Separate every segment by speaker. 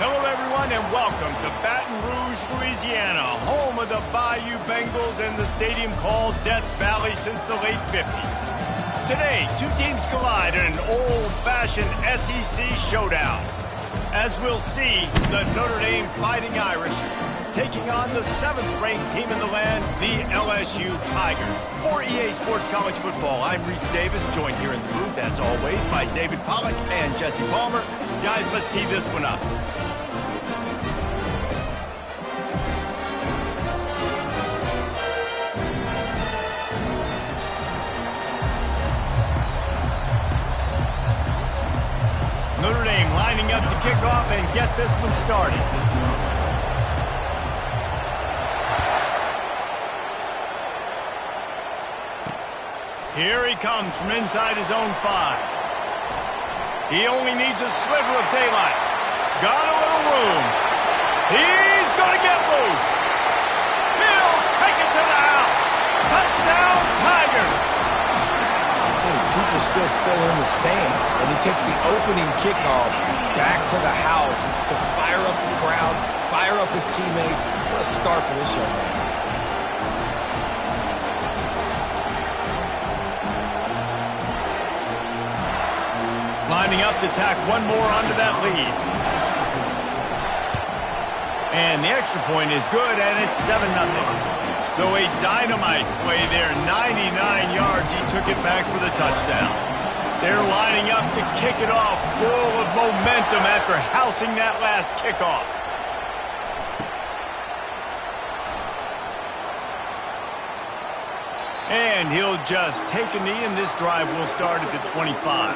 Speaker 1: Hello, everyone, and welcome to Baton Rouge, Louisiana, home of the Bayou Bengals and the stadium called Death Valley since the late 50s. Today, two teams collide in an old-fashioned SEC showdown. As we'll see, the Notre Dame Fighting Irish taking on the 7th-ranked team in the land, the LSU Tigers. For EA Sports College Football, I'm Reese Davis, joined here in the booth, as always, by David Pollack and Jesse Palmer. Guys, let's tee this one up. Notre Dame lining up to kick off and get this one started. Here he comes from inside his own 5. He only needs a sliver of daylight. Got a little room. He's going to get loose. He'll take it to the house. Touchdown, Tigers.
Speaker 2: People still fill in the stands, and he takes the opening kickoff back to the house to fire up the crowd, fire up his teammates. What a start for this young man.
Speaker 1: Lining up to tack one more onto that lead. And the extra point is good, and it's 7-0. So a dynamite play there, 99 yards. He took it back for the touchdown. They're lining up to kick it off full of momentum after housing that last kickoff. And he'll just take a knee, and this drive will start at the 25.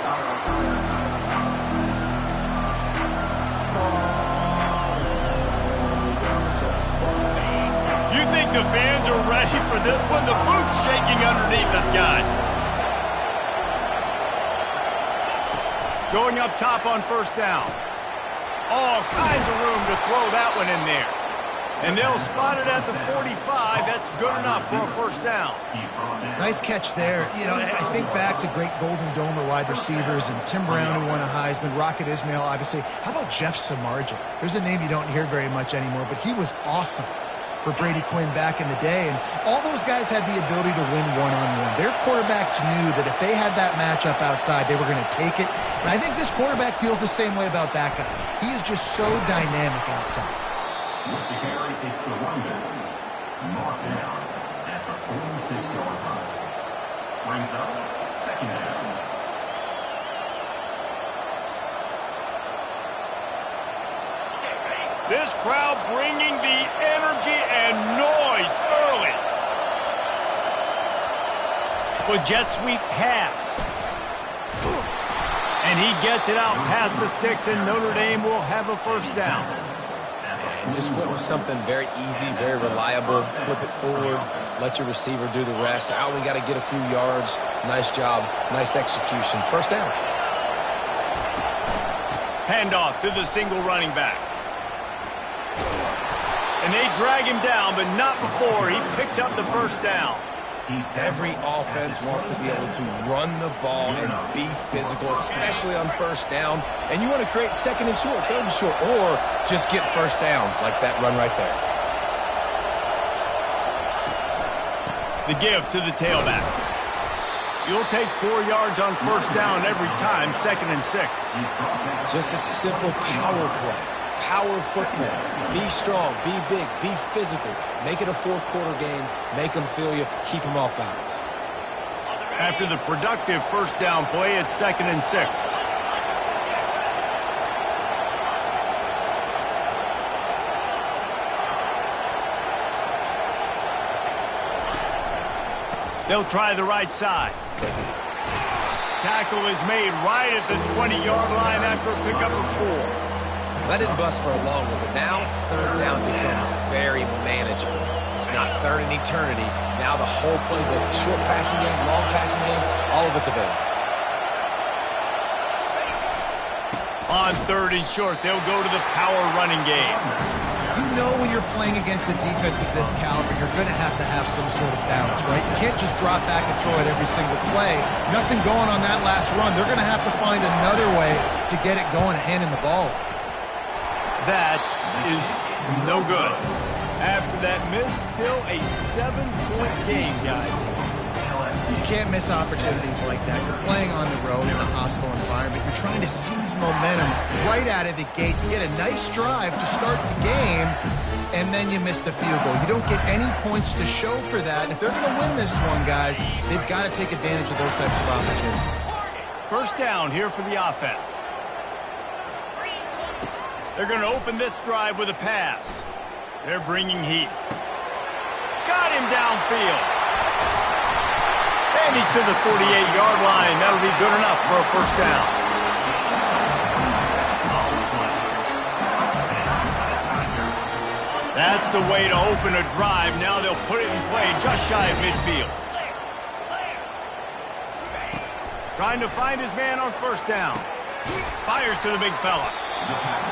Speaker 1: You think the fans are ready for this one? The booth's shaking underneath us, guys. Going up top on first down. All kinds of room to throw that one in there. And they'll spot it at the 45. That's good enough for a first down.
Speaker 3: Nice catch there. You know, I think back to great Golden Domer wide receivers and Tim Brown, who won a Heisman, Rocket Ismail, obviously. How about Jeff Samardzija? There's a name you don't hear very much anymore, but he was awesome for Brady Quinn back in the day. And all those guys had the ability to win one-on-one. Their quarterbacks knew that if they had that matchup outside, they were going to take it. And I think this quarterback feels the same way about that guy. He is just so dynamic outside.
Speaker 4: With the carry, it's the runback. Mark down at the 46-yard line. Brings up second down.
Speaker 1: This crowd bringing the energy and noise early. With jet sweep pass. And he gets it out past the sticks, and Notre Dame will have a first down.
Speaker 2: And just went with something very easy, very reliable. Flip it forward, let your receiver do the rest. I only got to get a few yards. Nice job, nice execution. First down.
Speaker 1: Handoff to the single running back. And they drag him down, but not before he picks up the first down.
Speaker 2: Every offense wants to be able to run the ball and be physical, especially on first down. And you want to create second and short, third and short, or just get first downs like that run right there.
Speaker 1: The give to the tailback. You'll take 4 yards on first down every time, 2nd and 6.
Speaker 2: Just a simple power play. Power football. Be strong, be big, be physical. Make it a fourth-quarter game. Make them feel you. Keep them off balance.
Speaker 1: After the productive first down play, it's 2nd and 6. They'll try the right side. Tackle is made right at the 20-yard line after a pickup of 4.
Speaker 2: That didn't bust for a long one, but now third down becomes very manageable. It's not third in eternity. Now the whole playbook, short passing game, long passing game, all of it's available.
Speaker 1: On 3rd and short, they'll go to the power running game.
Speaker 3: You know when you're playing against a defense of this caliber, you're going to have some sort of balance, right? You can't just drop back and throw it every single play. Nothing going on that last run. They're going to have to find another way to get it going and handing the ball.
Speaker 1: That is no good. After that miss, still a 7-point game, guys.
Speaker 3: You can't miss opportunities like that. You're playing on the road in a hostile environment. You're trying to seize momentum right out of the gate. You get a nice drive to start the game, and then you miss the field goal. You don't get any points to show for that. And if they're going to win this one, guys, they've got to take advantage of those types of opportunities.
Speaker 1: First down here for the offense. They're going to open this drive with a pass. They're bringing heat. Got him downfield. And he's to the 48-yard line. That'll be good enough for a first down. That's the way to open a drive. Now they'll put it in play just shy of midfield. Trying to find his man on first down. Fires to the big fella.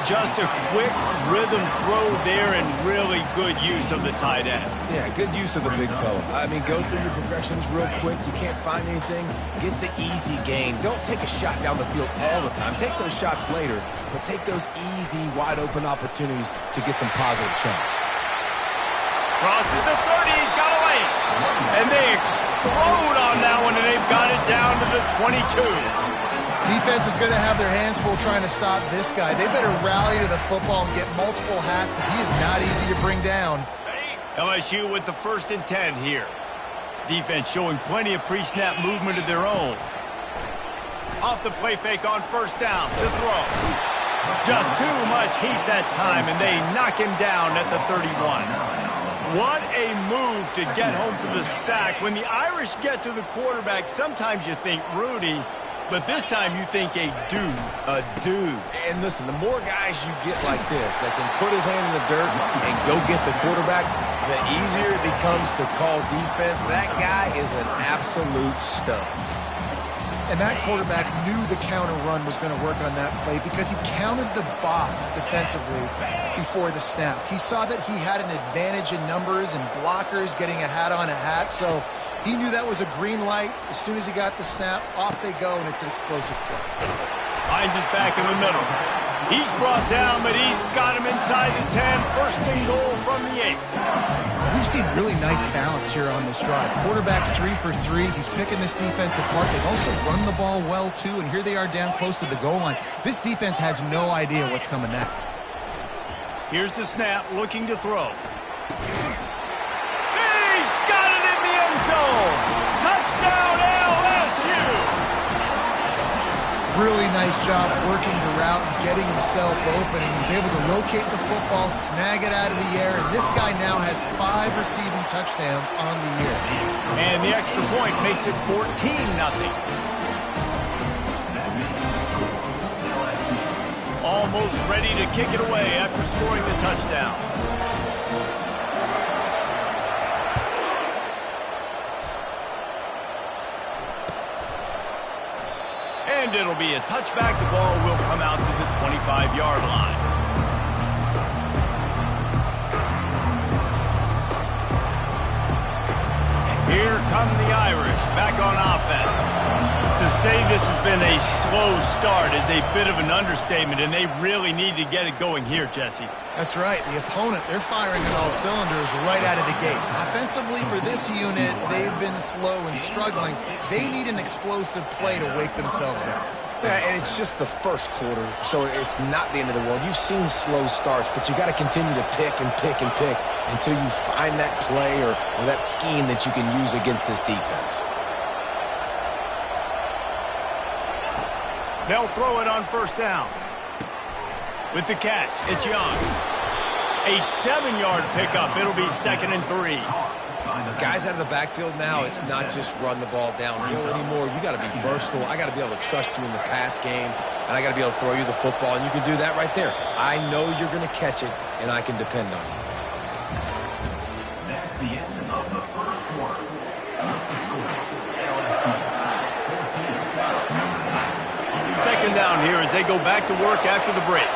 Speaker 1: Just a quick rhythm throw there and really good use of the tight end.
Speaker 2: Yeah, good use of the big fella. I mean, go through your progressions real quick. You can't find anything. Get the easy gain. Don't take a shot down the field all the time. Take those shots later, but take those easy, wide-open opportunities to get some positive chunks.
Speaker 1: Crosses the 30. He's got away. And they explode on that one, and they've got it down to the 22.
Speaker 3: Defense is going to have their hands full trying to stop this guy. They better rally to the football and get multiple hats because he is not easy to bring down.
Speaker 1: LSU with the 1st and 10 here. Defense showing plenty of pre-snap movement of their own. Off the play fake on first down to throw. Just too much heat that time, and they knock him down at the 31. What a move to get home for the sack. When the Irish get to the quarterback, sometimes you think Rudy, but this time you think a dude.
Speaker 2: A dude. And listen, the more guys you get like this that can put his hand in the dirt and go get the quarterback, the easier it becomes to call defense. That guy is an absolute stud.
Speaker 3: And that quarterback knew the counter run was going to work on that play because he counted the box defensively before the snap. He saw that he had an advantage in numbers and blockers getting a hat on a hat, so he knew that was a green light. As soon as he got the snap, off they go, and it's an explosive play.
Speaker 1: Finds his back in the middle. He's brought down, but he's got him inside the 10. First and goal from the 8.
Speaker 3: We've seen really nice balance here on this drive. Quarterback's 3 for 3. He's picking this defense apart. They've also run the ball well, too, and here they are down close to the goal line. This defense has no idea what's coming next.
Speaker 1: Here's the snap, looking to throw. He's got it in the end zone. Touchdown, LSU.
Speaker 3: Really nice job working the route and getting himself open. And he was able to locate the football, snag it out of the air, and this guy now has 5 receiving touchdowns on the year.
Speaker 1: And the extra point makes it 14-0. Almost ready to kick it away after scoring the touchdown. And it'll be a touchback. The ball will come out to the 25-yard line. Here come the Irish back on offense. To say this has been a slow start is a bit of an understatement, and they really need to get it going here, Jesse.
Speaker 3: That's right. The opponent, they're firing on all cylinders right out of the gate. Offensively, for this unit, they've been slow and struggling. They need an explosive play to wake themselves up.
Speaker 2: Yeah, and it's just the first quarter, so it's not the end of the world. You've seen slow starts, but you got to continue to pick and pick and pick until you find that play or that scheme that you can use against this defense.
Speaker 1: They'll throw it on first down. With the catch, it's Young. A 7-yard pickup. It'll be 2nd and 3.
Speaker 2: Guys out of the backfield now, it's not just run the ball downhill anymore. You got to be versatile. I got to be able to trust you in the pass game, and I got to be able to throw you the football, and you can do that right there. I know you're going to catch it, and I can depend on you.
Speaker 4: That's the end of the first quarter. With the score, LSU 14.
Speaker 1: Second down here as they go back to work after the break.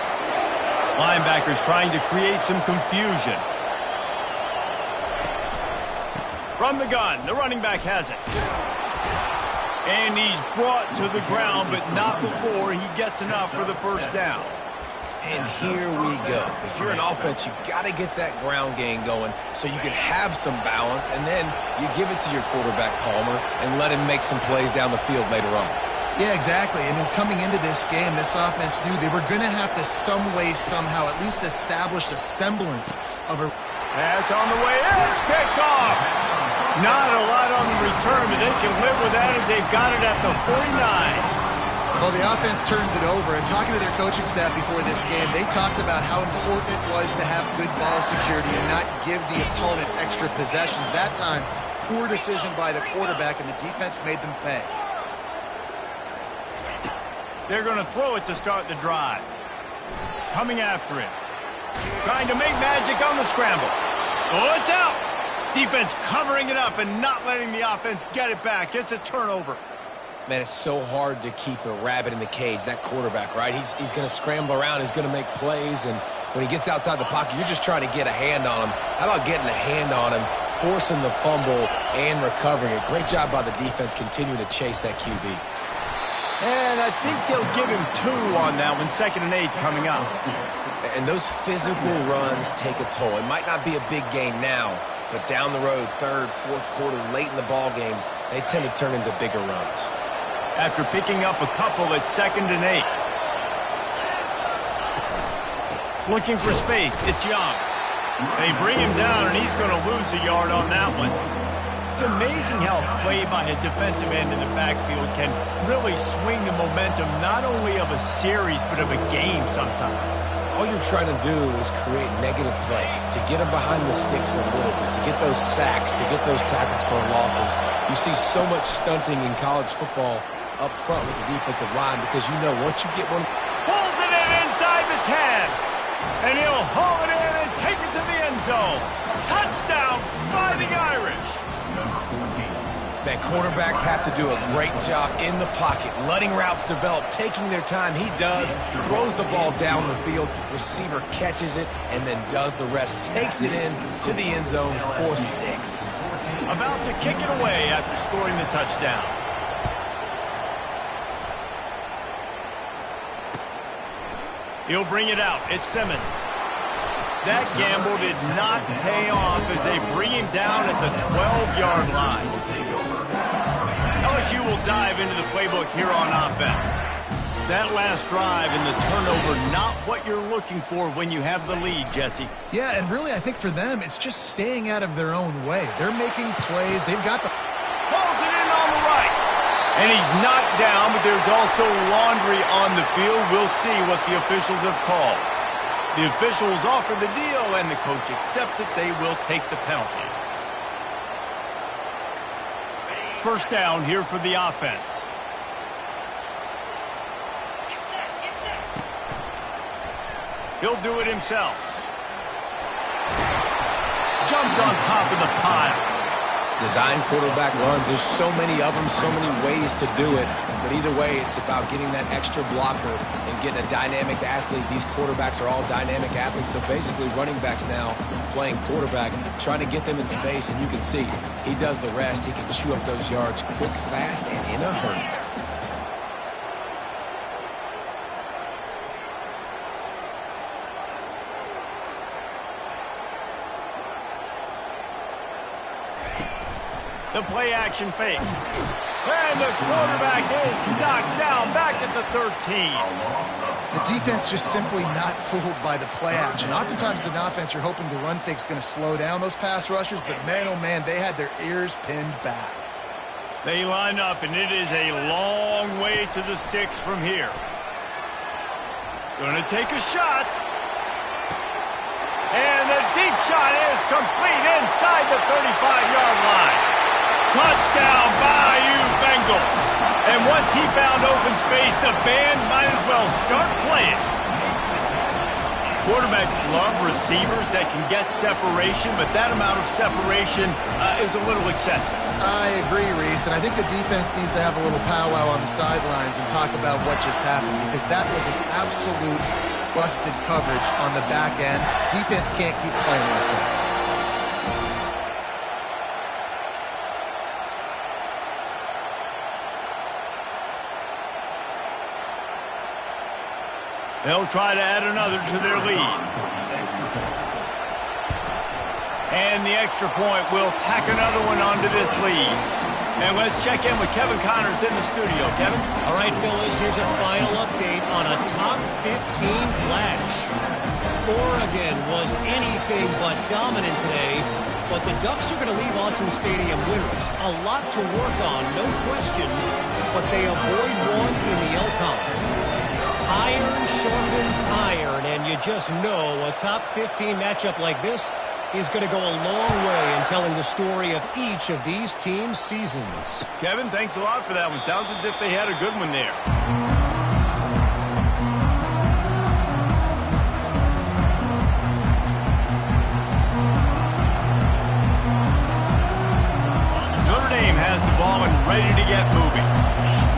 Speaker 1: Linebackers trying to create some confusion. From the gun, the running back has it. And he's brought to the ground, but not before he gets enough for the first down.
Speaker 2: And here we go. If you're an offense, you got to get that ground game going so you can have some balance, and then you give it to your quarterback, Palmer, and let him make some plays down the field later on.
Speaker 3: Yeah, exactly. And then coming into this game, this offense knew they were going to have to some way, somehow, at least establish a semblance of a...
Speaker 1: Pass on the way. It's picked off. Not a lot on the return, but they can live with that as they've got it at the 49.
Speaker 3: Well, the offense turns it over, and talking to their coaching staff before this game, they talked about how important it was to have good ball security and not give the opponent extra possessions. That time, poor decision by the quarterback, and the defense made them pay.
Speaker 1: They're going to throw it to start the drive. Coming after it. Trying to make magic on the scramble. Oh, it's out! Defense covering it up and not letting the offense get it back. It's a turnover.
Speaker 2: Man, it's so hard to keep a rabbit in the cage, that quarterback, right? He's going to scramble around, he's going to make plays, and when he gets outside the pocket, you're just trying to get a hand on him. How about getting a hand on him, forcing the fumble, and recovering it? Great job by the defense continuing to chase that QB.
Speaker 1: And I think they'll give him 2 on that one, 2nd and 8 coming up.
Speaker 2: And those physical runs take a toll. It might not be a big gain now, but down the road, 3rd, 4th quarter, late in the ball games, they tend to turn into bigger runs.
Speaker 1: After picking up a couple at 2nd and 8. Looking for space, it's Young. They bring him down, and he's going to lose a yard on that one. It's amazing how a play by a defensive end in the backfield can really swing the momentum not only of a series, but of a game sometimes.
Speaker 2: All you're trying to do is create negative plays, to get them behind the sticks a little bit, to get those sacks, to get those tackles for losses. You see so much stunting in college football up front with the defensive line because you know once you get one...
Speaker 1: Pulls it in inside the 10. And he'll haul it in and take it to the end zone. Touchdown, Fighting Irish.
Speaker 2: Man, quarterbacks have to do a great job in the pocket, letting routes develop, taking their time. He does, throws the ball down the field, receiver catches it, and then does the rest, takes it in to the end zone for 6.
Speaker 1: About to kick it away after scoring the touchdown. He'll bring it out. It's Simmons. That gamble did not pay off as they bring him down at the 12-yard line. LSU will dive into the playbook here on offense. That last drive and the turnover, not what you're looking for when you have the lead, Jesse.
Speaker 3: Yeah, and really, I think for them, it's just staying out of their own way. They're making plays. They've got the...
Speaker 1: Pulls it in on the right. And he's knocked down, but there's also laundry on the field. We'll see what the officials have called. The officials offer the deal, and the coach accepts it. They will take the penalty. First down here for the offense. He'll do it himself. Jumped on top of the pile.
Speaker 2: Design quarterback runs. There's so many of them, so many ways to do it. But either way, it's about getting that extra blocker and getting a dynamic athlete. These quarterbacks are all dynamic athletes. They're basically running backs now playing quarterback, trying to get them in space. And you can see he does the rest. He can chew up those yards quick, fast, and in a hurry.
Speaker 1: The play-action fake. And the quarterback is knocked down back at the 13.
Speaker 3: The defense just simply not fooled by the play action. Oftentimes as an offense, you're hoping the run fake's going to slow down those pass rushers, but man, oh man, they had their ears pinned back.
Speaker 1: They line up, and it is a long way to the sticks from here. Going to take a shot. And the deep shot is complete inside the 35-yard line. Touchdown, Bayou Bengals. And once he found open space, the band might as well start playing. Quarterbacks love receivers that can get separation, but that amount of separation is a little excessive.
Speaker 3: I agree, Reese, and I think the defense needs to have a little powwow on the sidelines and talk about what just happened, because that was an absolute busted coverage on the back end. Defense can't keep playing like that.
Speaker 1: They'll try to add another to their lead. And the extra point will tack another one onto this lead. And let's check in with Kevin Connors in the studio. Kevin?
Speaker 5: All right, Phyllis, here's a final update on a top 15 clash. Oregon was anything but dominant today, but the Ducks are going to leave Autzen Stadium winners. A lot to work on, no question, but they avoid one in the L column. Iron sharpens iron, and you just know a top 15 matchup like this is going to go a long way in telling the story of each of these teams' seasons.
Speaker 1: Kevin, thanks a lot for that one. Sounds as if they had a good one there. Notre Dame has the ball and ready to get moving.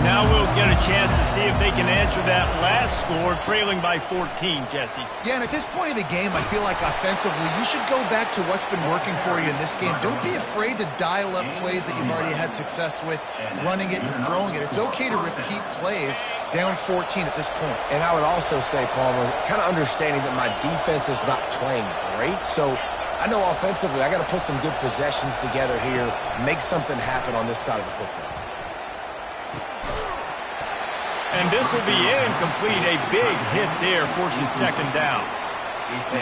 Speaker 1: Now we'll get a chance to see if they can answer that last score, trailing by 14, Jesse.
Speaker 3: Yeah, and at this point of the game, I feel like offensively, you should go back to what's been working for you in this game. Don't be afraid to dial up plays that you've already had success with, running it and throwing it. It's okay to repeat plays down 14 at this point.
Speaker 2: And I would also say, Palmer, kind of understanding that my defense is not playing great, so I know offensively I got to put some good possessions together here, make something happen on this side of the football.
Speaker 1: And this will be incomplete. A big hit there forces second down.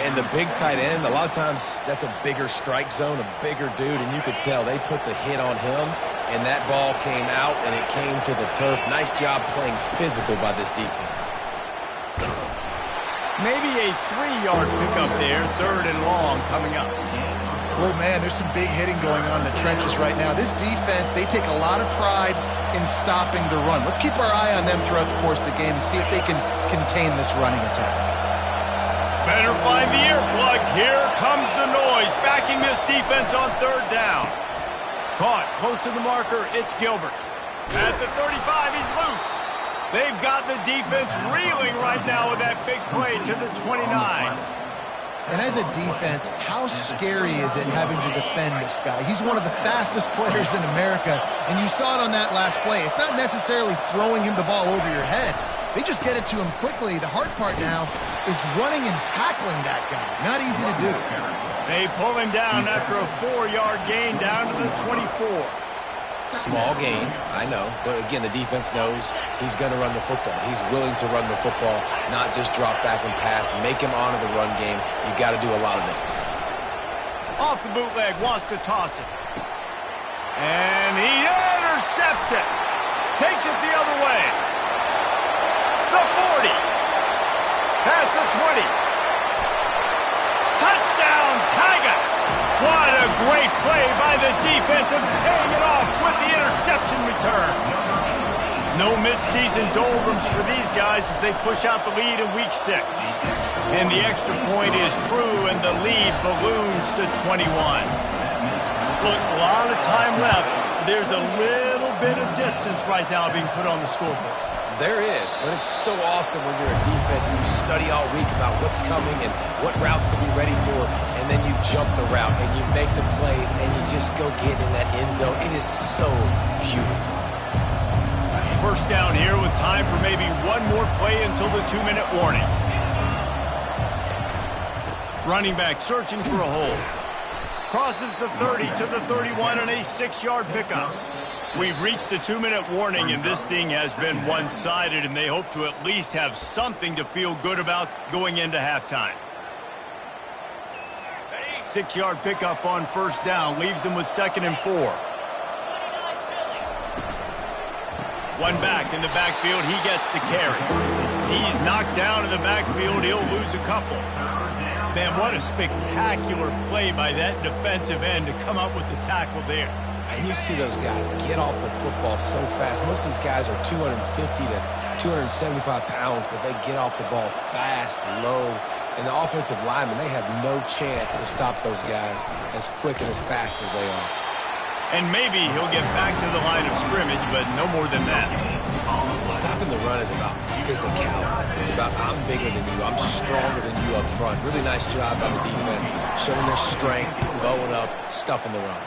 Speaker 2: And the big tight end, a lot of times that's a bigger strike zone, a bigger dude, and you could tell they put the hit on him, and that ball came out, and it came to the turf. Nice job playing physical by this defense.
Speaker 1: Maybe a 3-yard pickup there, third and long coming up.
Speaker 3: Oh, man, there's some big hitting going on in the trenches right now. This defense, they take a lot of pride in stopping the run. Let's keep our eye on them throughout the course of the game and see if they can contain this running attack.
Speaker 1: Better find the earplugs. Here comes the noise, backing this defense on third down. Caught close to the marker, it's Gilbert. At the 35, he's loose. They've got the defense reeling right now with that big play to the 29.
Speaker 3: And as a defense, how scary is it having to defend this guy? He's one of the fastest players in America, and you saw it on that last play. It's not necessarily throwing him the ball over your head. They just get it to him quickly. The hard part now is running and tackling that guy. Not easy to do.
Speaker 1: They pull him down after a 4-yard gain down to the 24.
Speaker 2: Small gain, I know, but again, the defense knows he's going to run the football. He's willing to run the football, not just drop back and pass, make him honor the run game. You got to do a lot of this.
Speaker 1: Off the bootleg, wants to toss it. And he intercepts it. Takes it the other way. The 40. Past the 20. Touchdown, Tigers. What a great play by the defense and paying it off with the interception return. No midseason doldrums for these guys as they push out the lead in Week 6. And the extra point is true, and the lead balloons to 21. Look, a lot of time left. There's a little bit of distance right now being put on the scoreboard.
Speaker 2: There is, but it's so awesome when you're a defense and you study all week about what's coming and what routes to be ready for, and then you jump the route and you make the plays and you just go get in that end zone. It is so beautiful.
Speaker 1: First down here with time for maybe one more play until the 2-minute warning. Running back searching for a hole. Crosses the 30 to the 31 and a 6-yard pickup. We've reached the 2-minute warning, and this thing has been one-sided, and they hope to at least have something to feel good about going into halftime. 6-yard pickup on first down leaves them with 2nd and 4. One back in the backfield, he gets the carry. He's knocked down in the backfield, he'll lose a couple. Man, what a spectacular play by that defensive end to come up with the tackle there.
Speaker 2: And you see those guys get off the football so fast. Most of these guys are 250 to 275 pounds, but they get off the ball fast, low. And the offensive linemen, they have no chance to stop those guys as quick and as fast as they are.
Speaker 1: And maybe he'll get back to the line of scrimmage, but no more than that.
Speaker 2: Stopping the run is about physicality. It's about I'm bigger than you, I'm stronger than you up front. Really nice job by the defense, showing their strength, blowing up, stuffing the run.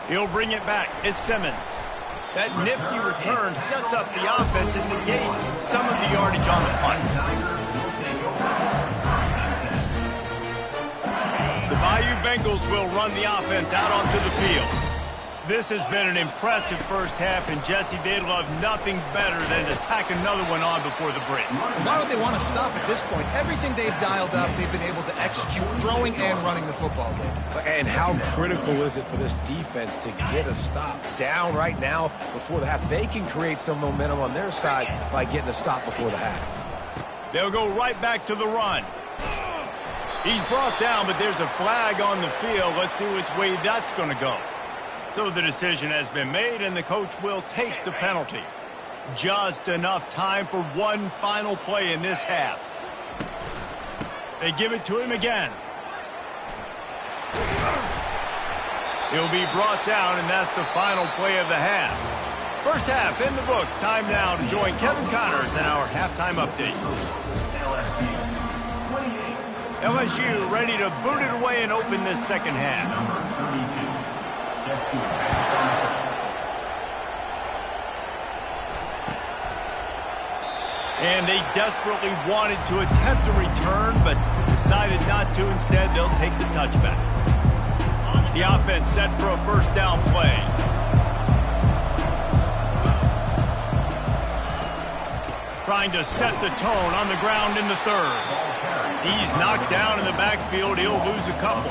Speaker 1: He'll bring it back. It's Simmons. That nifty return sets up the offense and negates some of the yardage on the punt. The Bayou Bengals will run the offense out onto the field. This has been an impressive first half, and Jesse, they'd love nothing better than to tack another one on before the break.
Speaker 3: Why would they want to stop at this point? Everything they've dialed up, they've been able to execute, throwing and running the football.
Speaker 2: And how critical is it for this defense to get a stop down right now before the half? They can create some momentum on their side by getting a stop before the half.
Speaker 1: They'll go right back to the run. He's brought down, but there's a flag on the field. Let's see which way that's going to go. So the decision has been made, and the coach will take the penalty. Just enough time for one final play in this half. They give it to him again. He'll be brought down, and that's the final play of the half. First half in the books. Time now to join Kevin Connors in our halftime update. LSU ready to boot it away and open this second half. And they desperately wanted to attempt a return, but decided not to. Instead, they'll take the touchback. The offense set for a first down play. Trying to set the tone on the ground in the third. He's knocked down in the backfield. He'll lose a couple.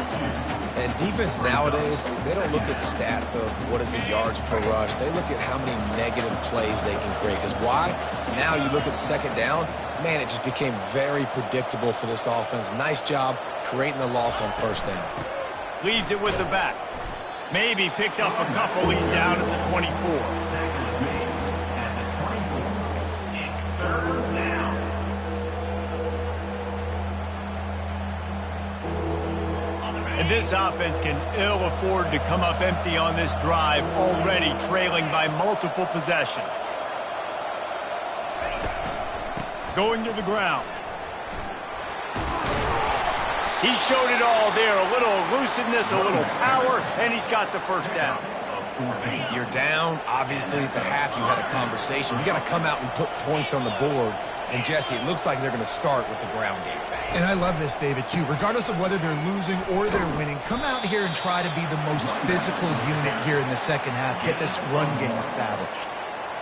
Speaker 2: And defense nowadays, they don't look at stats of what is the yards per rush. They look at how many negative plays they can create. Because why? Now you look at second down, man, it just became very predictable for this offense. Nice job creating the loss on first down.
Speaker 1: Leaves it with the back. Maybe picked up a couple. He's down at the 24. And this offense can ill afford to come up empty on this drive, already trailing by multiple possessions. Going to the ground. He showed it all there. A little elusiveness, a little power, and he's got the first down.
Speaker 2: You're down. Obviously, at the half, you had a conversation. We got to come out and put points on the board. And, Jesse, it looks like they're going to start with the ground game.
Speaker 3: And I love this, David, too. Regardless of whether they're losing or they're winning, come out here and try to be the most physical unit here in the second half. Get this run game established.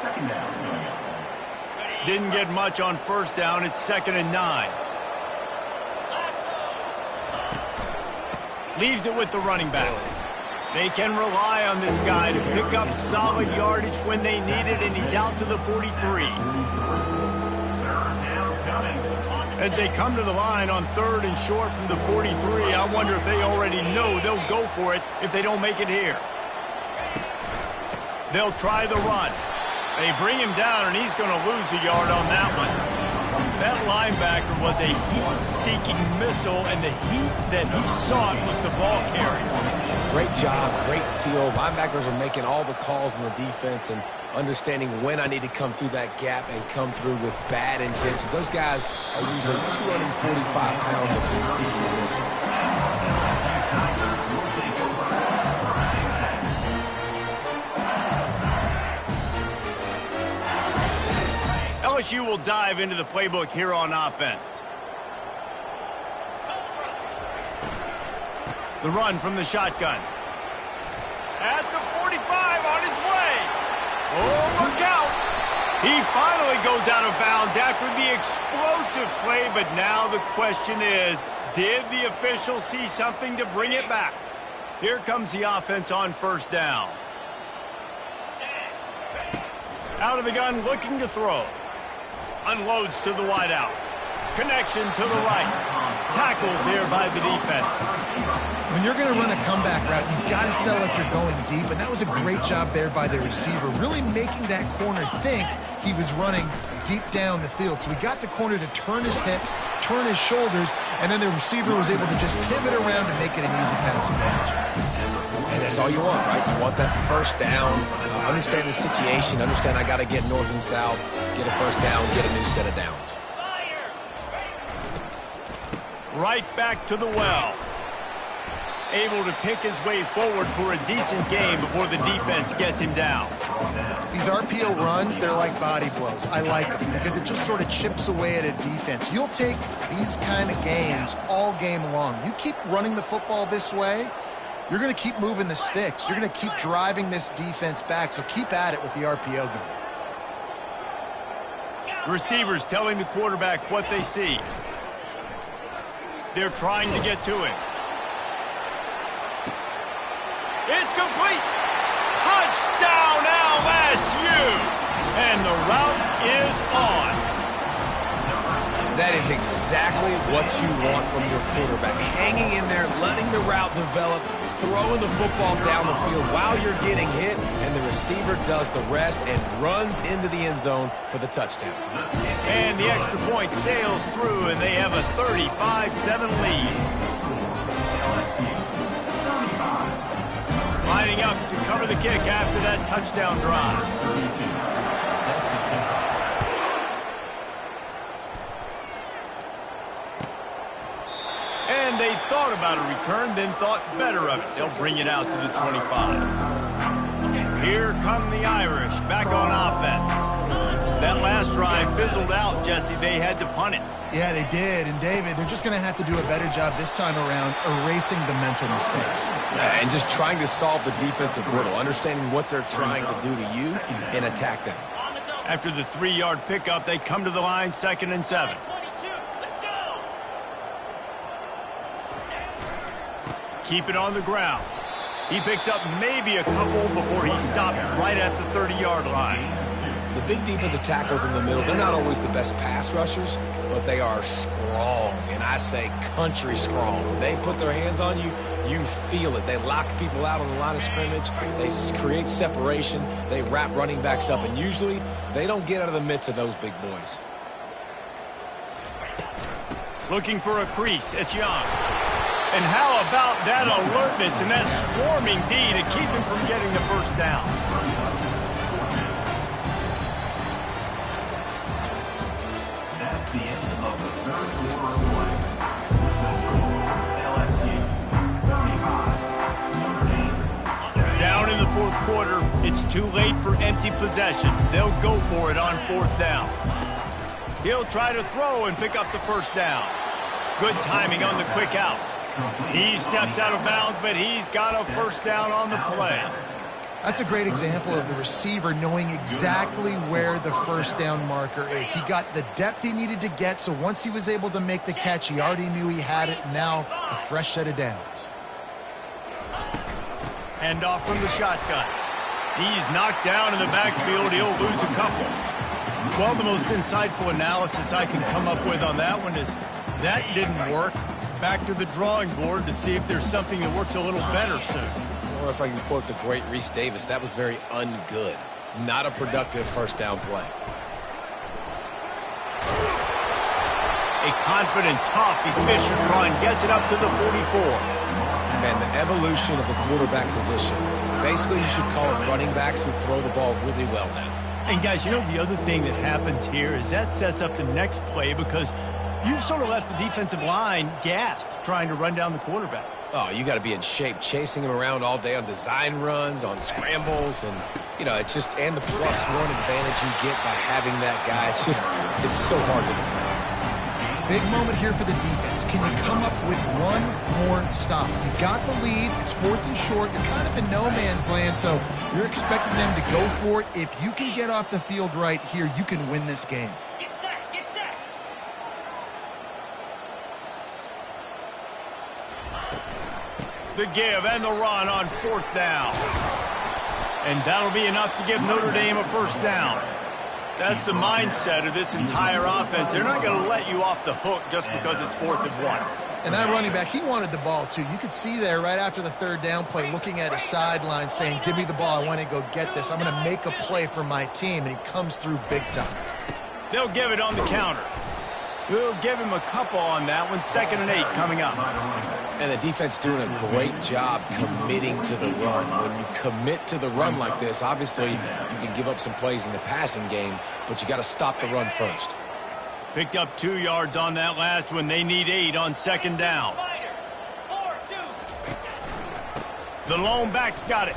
Speaker 4: Second down.
Speaker 1: Didn't get much on first down. It's 2nd and 9. Leaves it with the running back. They can rely on this guy to pick up solid yardage when they need it, and he's out to the 43. As they come to the line on 3rd and short from the 43, I wonder if they already know they'll go for it if they don't make it here. They'll try the run. They bring him down, and he's going to lose a yard on that one. That linebacker was a heat-seeking missile, and the heat that he sought was the ball carrier.
Speaker 2: Great job, great feel. Linebackers are making all the calls in the defense and understanding when I need to come through that gap and come through with bad intentions. Those guys are usually 245 pounds of conceit in this one.
Speaker 1: LSU will dive into the playbook here on offense. The run from the shotgun. At the 45 on his way. Oh, look out. He finally goes out of bounds after the explosive play, but now the question is, did the official see something to bring it back? Here comes the offense on first down. Out of the gun, looking to throw. Unloads to the wideout. Connection to the right. Tackled there by the defense.
Speaker 3: When you're going to run a comeback route, you've got to sell like you're going deep, and that was a great job there by the receiver, really making that corner think he was running deep down the field. So he got the corner to turn his hips, turn his shoulders, and then the receiver was able to just pivot around and make it an easy passing catch.
Speaker 2: And that's all you want, right? You want that first down, understand the situation, understand I got to get north and south, get a first down, get a new set of downs.
Speaker 1: Right back to the well. able to pick his way forward for a decent game before the defense gets him down.
Speaker 3: These RPO runs, they're like body blows. I like them because it just sort of chips away at a defense. You'll take these kind of games all game long. You keep running the football this way, you're going to keep moving the sticks. You're going to keep driving this defense back, so keep at it with the RPO game.
Speaker 1: Receivers telling the quarterback what they see. They're trying to get to him. It's complete. Touchdown LSU. And the route is on.
Speaker 2: That is exactly what you want from your quarterback. Hanging in there, letting the route develop, throwing the football down the field while you're getting hit, and the receiver does the rest and runs into the end zone for the touchdown.
Speaker 1: And the extra point sails through, and they have a 35-7 lead. Lining up to cover the kick after that touchdown drive. And they thought about a return, then thought better of it. They'll bring it out to the 25. Here come the Irish, back on offense. That last drive fizzled out, Jesse. They had to punt it.
Speaker 3: Yeah, they did. And, David, they're just going to have to do a better job this time around erasing the mental mistakes.
Speaker 2: And just trying to solve the defensive riddle, understanding what they're trying to do to you and attack them.
Speaker 1: After the 3-yard pickup, they come to the line, 2nd and 7. Keep it on the ground. He picks up maybe a couple before he stopped right at the 30-yard line.
Speaker 2: The big defensive tackles in the middle, they're not always the best pass rushers, but they are strong, and I say country strong. When they put their hands on you, you feel it. They lock people out on the line of scrimmage. They create separation. They wrap running backs up, and usually they don't get out of the midst of those big boys.
Speaker 1: Looking for a crease. It's Young. And how about that alertness and that swarming D to keep him from getting the first down?
Speaker 4: That's the end of the third quarter of play. The score, LSU 35, Notre Dame 7.
Speaker 1: Down in the fourth quarter, it's too late for empty possessions. They'll go for it on 4th down. He'll try to throw and pick up the first down. Good timing on the quick out. He steps out of bounds, but he's got a first down on the play.
Speaker 3: That's a great example of the receiver knowing exactly where the first down marker is. He got the depth he needed to get, so once he was able to make the catch, he already knew he had it. Now, a fresh set of downs.
Speaker 1: Hand off from the shotgun. He's knocked down in the backfield. He'll lose a couple. Well, the most insightful analysis I can come up with on that one is that didn't work. Back to the drawing board to see if there's something that works a little better soon.
Speaker 2: Or if I can quote the great Reese Davis, that was very ungood. Not a productive first down play.
Speaker 1: A confident, tough, efficient run gets it up to the 44.
Speaker 2: Man, the evolution of the quarterback position. Basically, you should call it running backs who throw the ball really well now.
Speaker 1: And guys, you know the other thing that happens here is that sets up the next play because you've sort of left the defensive line gassed trying to run down the quarterback.
Speaker 2: Oh, you got to be in shape, chasing him around all day on design runs, on scrambles, and, you know, it's just, and the +1 advantage you get by having that guy. It's just, it's so hard to defend.
Speaker 3: Big moment here for the defense. Can you come up with one more stop? You've got the lead. It's 4th and short. You're kind of in no man's land, so you're expecting them to go for it. If you can get off the field right here, you can win this game.
Speaker 6: Get set, get set.
Speaker 1: The give and the run on 4th down. And that'll be enough to give Notre Dame a first down. That's the mindset of this entire offense. They're not going to let you off the hook just because it's 4th and 1.
Speaker 3: And that running back, he wanted the ball, too. You could see there right after the 3rd down play, looking at his sideline, saying, give me the ball. I want to go get this. I'm going to make a play for my team. And he comes through big time.
Speaker 1: They'll give it on the counter. We'll give him a couple on that one. 2nd and 8 coming up.
Speaker 2: And the defense doing a great job committing to the run. When you commit to the run like this, obviously you can give up some plays in the passing game, but you got to stop the run first.
Speaker 1: Picked up 2 yards on that last one. They need 8 on 2nd down. The lone back's got it.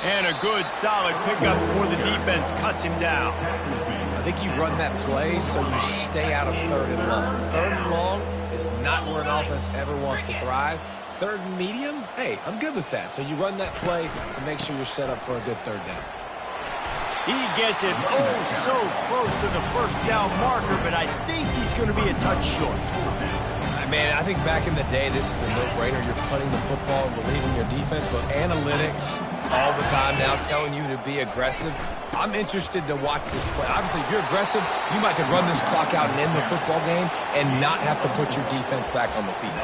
Speaker 1: And a good, solid pickup before the defense cuts him down.
Speaker 2: I think you run that play so you stay out of 3rd and long. 3rd and long is not where an offense ever wants to thrive. 3rd and medium, hey, I'm good with that. So you run that play to make sure you're set up for a good 3rd down.
Speaker 1: He gets it so close to the first down marker, but I think he's going to be a touch short.
Speaker 2: Man, I think back in the day, this is a no-brainer. You're punting the football and believing your defense, but analytics all the time now telling you to be aggressive. I'm interested to watch this play. Obviously, if you're aggressive, you might could run this clock out and end the football game and not have to put your defense back on the field.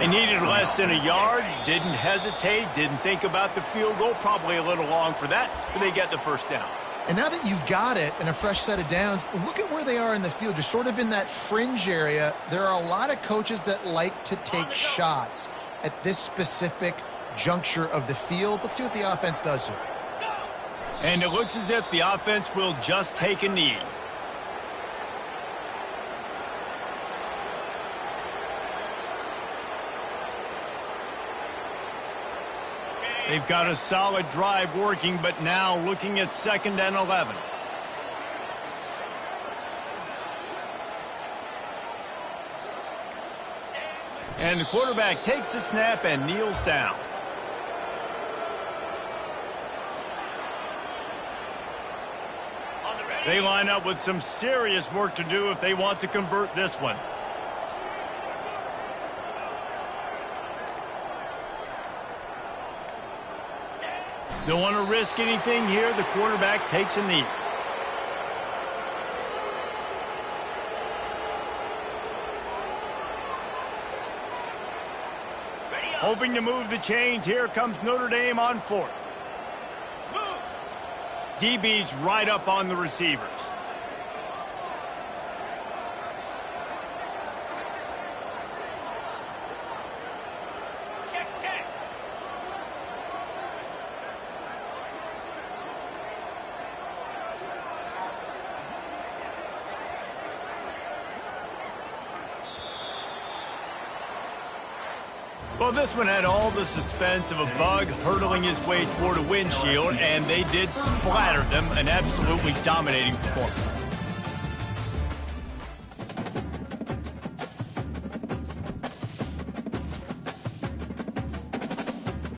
Speaker 1: They needed less than a yard, didn't hesitate, didn't think about the field goal. Probably a little long for that, but they get the first down.
Speaker 3: And now that you've got it and a fresh set of downs, look at where they are in the field. You're sort of in that fringe area. There are a lot of coaches that like to take shots at this specific juncture of the field. Let's see what the offense does here.
Speaker 1: And it looks as if the offense will just take a knee. They've got a solid drive working, but now looking at 2nd and 11. And the quarterback takes the snap and kneels down. They line up with some serious work to do if they want to convert this one. Don't want to risk anything here. The quarterback takes a knee. Hoping to move the chains. Here comes Notre Dame on 4th. DB's right up on the receivers. Well, this one had all the suspense of a bug hurtling his way toward a windshield, and they did splatter them. An absolutely dominating performance.